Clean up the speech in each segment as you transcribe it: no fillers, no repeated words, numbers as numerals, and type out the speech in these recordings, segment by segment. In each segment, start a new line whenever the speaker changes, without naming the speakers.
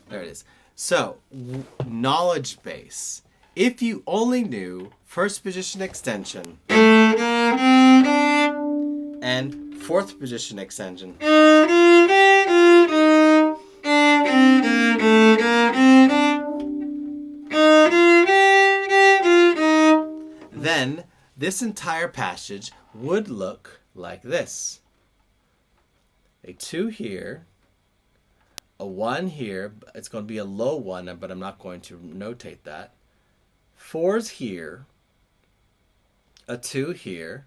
There it is. So, knowledge base. If you only knew first position extension and fourth position extension, then this entire passage would look like this. A 2 here, a 1 here, it's going to be a low 1, but I'm not going to notate that. 4's here, a 2 here,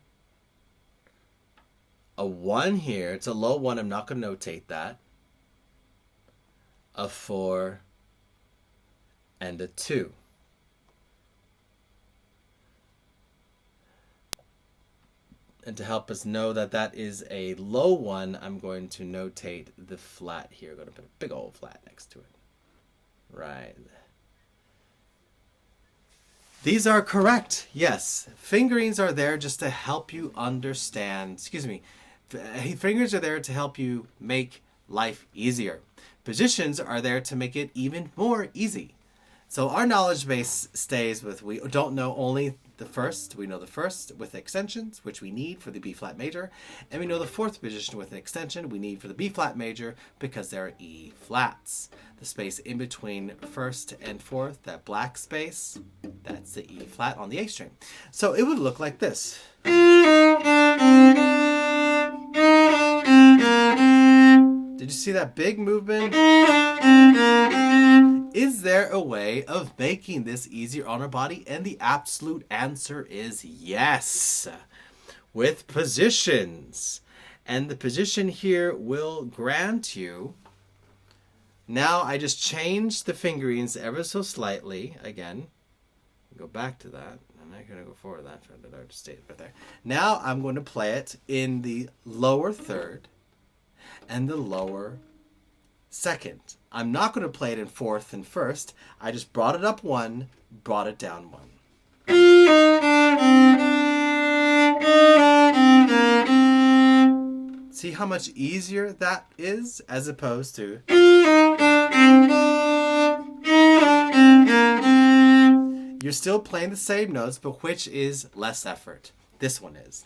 a 1 here, it's a low 1, I'm not going to notate that, a 4, and a 2. And to help us know that that is a low 1, I'm going to notate the flat here. I'm going to put a big old flat next to it. Right. These are correct. Yes. Fingerings are there just to help you understand. Excuse me. Fingerings are there to help you make life easier. Positions are there to make it even more easy. So our knowledge base stays with, we don't know only the first, we know the first with extensions, which we need for the B flat major, and we know the fourth position with an extension we need for the B flat major because there are E flats. The space in between first and fourth, that black space, that's the E flat on the A string. So it would look like this. Did you see that big movement? Is there a way of making this easier on our body? And the absolute answer is yes. With positions. And the position here will grant you. Now I just changed the fingerings ever so slightly. Again, go back to that. I'm not going to go forward to that. I just stayed right there. Now I'm going to play it in the lower third and the lower second. I'm not going to play it in fourth and first. I just brought it up 1, brought it down 1. See how much easier that is as opposed to... You're still playing the same notes, but which is less effort? This one is.